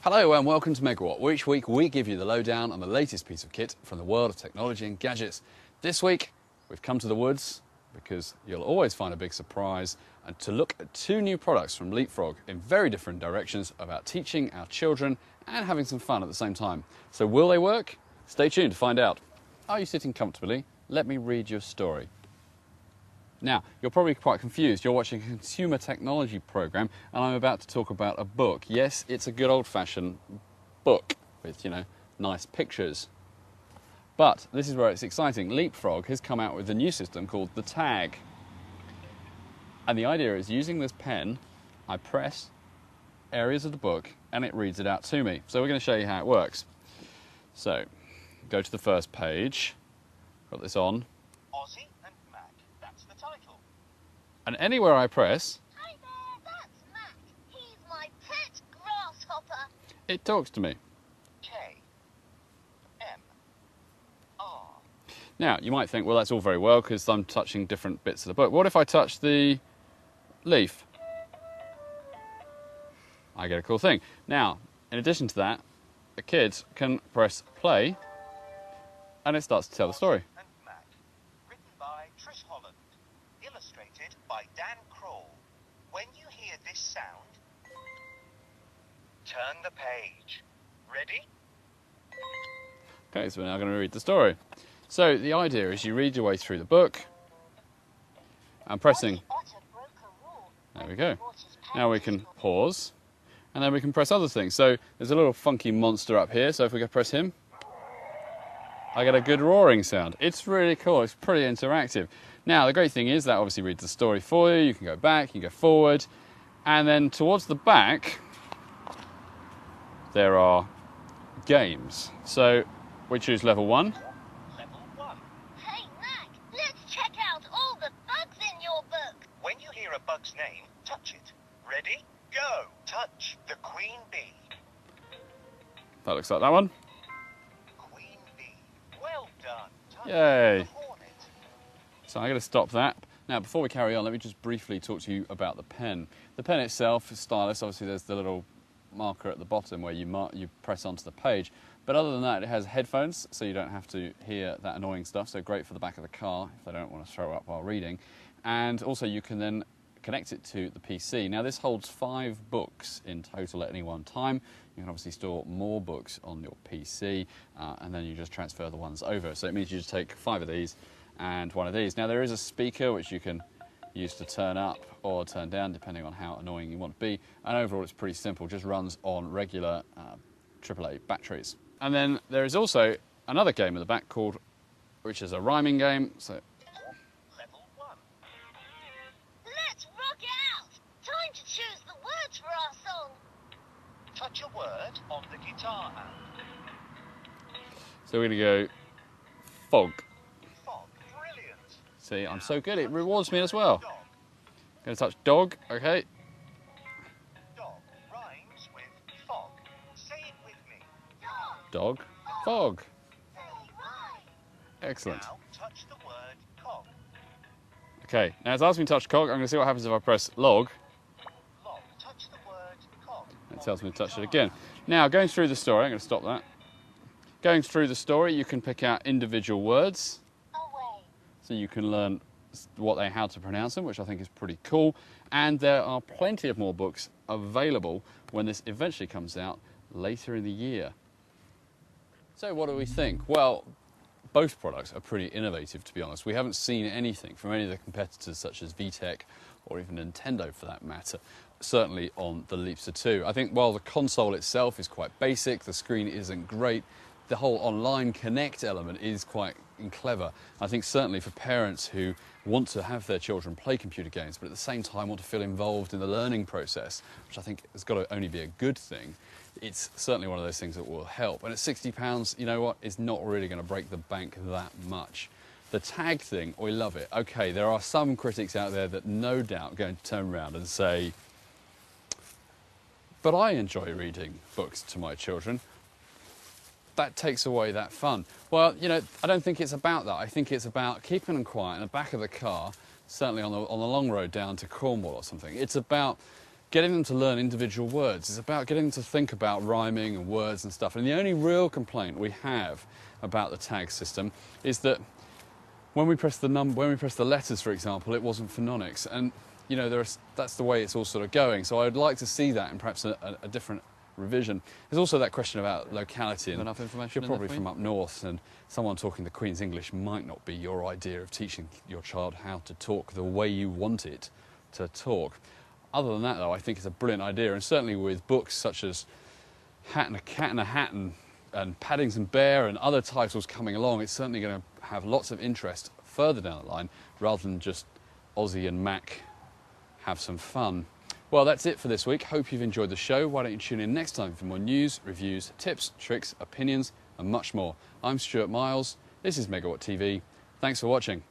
Hello and welcome to Megawatt, where each week we give you the lowdown on the latest piece of kit from the world of technology and gadgets. This week we've come to the woods because you'll always find a big surprise and to look at two new products from LeapFrog in very different directions about teaching our children and having some fun at the same time. So will they work? Stay tuned to find out. Are you sitting comfortably? Let me read your story. Now, you're probably quite confused. You're watching a consumer technology program and I'm about to talk about a book. Yes, it's a good old-fashioned book with, nice pictures. But this is where it's exciting. LeapFrog has come out with a new system called the Tag. And the idea is using this pen, I press areas of the book and it reads it out to me. So we're going to show you how it works. So, go to the first page. Got this on. Ozzy and Mac, that's the title. And anywhere I press, Hi there, that's Mac. He's my pet grasshopper. it talks to me. K M R. Now, you might think, well, that's all very well because I'm touching different bits of the book. What if I touch the leaf? I get a cool thing. Now, in addition to that, a kid can press play and it starts to tell the story. And Mac, written by Trish Holland, illustrated by Dan Kroll. When you hear this sound, turn the page. Ready? Okay, so we're now going to read the story. So the idea is you read your way through the book. I'm pressing. There we go. Now we can pause. And then we can press other things. So there's a little funky monster up here. So if we go press him, I get a good roaring sound. It's really cool. It's pretty interactive. Now, the great thing is that obviously reads the story for you. You can go back, you can go forward. And then towards the back, there are games. So we choose level 1. Level 1. Hey, Mac, let's check out all the bugs in your book. When you hear a bug's name, touch it. Ready? Go! Touch the queen bee. That looks like that one. Queen bee. Well done. Touch Yay. the hornet. So I'm going to stop that. Now, before we carry on, let me just briefly talk to you about the pen. The pen itself is stylus. Obviously, there's the little marker at the bottom where you press onto the page. But other than that, it has headphones, so you don't have to hear that annoying stuff. So great for the back of the car if they don't want to throw up while reading. And also, you can then connect it to the PC. Now, this holds 5 books in total at any one time. You can obviously store more books on your PC, and then you just transfer the ones over. So it means you just take 5 of these and 1 of these. Now, there is a speaker which you can use to turn up or turn down, depending on how annoying you want to be. And overall, it's pretty simple. Just runs on regular AAA batteries. And then there is also another game at the back which is a rhyming game. So Level 1. Let's rock out. Time to choose the words for our song. Touch a word on the guitar amp. we're going to go fog. Fog. Brilliant. See, I'm so good. It rewards me as well. Dog. Going to touch dog. Okay. Dog rhymes with fog. Say it with me. Dog. Fog. Say right. Excellent. Now touch the word cog. Okay, now it's asked me to touch cog. I'm going to see what happens if I press log. Log. Touch the word cog. It tells me to touch it again. Now, going through the story, I'm going to stop that. Going through the story, you can pick out individual words, Away. so you can learn how to pronounce them, which I think is pretty cool. And there are plenty of more books available when this eventually comes out later in the year. So what do we think? Well, both products are pretty innovative, to be honest. We haven't seen anything from any of the competitors, such as VTech or even Nintendo for that matter, certainly on the Leapster 2. I think while the console itself is quite basic, the screen isn't great, the whole online connect element is quite clever. I think certainly for parents who want to have their children play computer games, but at the same time want to feel involved in the learning process, which I think has got to only be a good thing, it's certainly one of those things that will help. And at £60, you know what, it's not really going to break the bank that much. The tag thing, we love it. Okay, there are some critics out there that no doubt are going to turn around and say, but I enjoy reading books to my children. That takes away that fun. Well, you know, I don't think it's about that. I think it's about keeping them quiet in the back of the car, certainly on the long road down to Cornwall or something. It's about getting them to learn individual words. It's about getting them to think about rhyming and words and stuff. And the only real complaint we have about the tag system is that when we press the letters, for example, it wasn't phonics. And you know, that's the way it's all sort of going. So I'd like to see that in perhaps a different revision. There's also that question about locality. And enough information. you're probably from up north, and someone talking the Queen's English might not be your idea of teaching your child how to talk the way you want it to talk. Other than that, though, I think it's a brilliant idea, and certainly with books such as Cat in a Hat and Paddington Bear and other titles coming along, it's certainly going to have lots of interest further down the line, rather than just Ozzy and Mac have some fun. Well, that's it for this week. Hope you've enjoyed the show. Why don't you tune in next time for more news, reviews, tips, tricks, opinions, and much more. I'm Stuart Miles. This is Megawatt TV. Thanks for watching.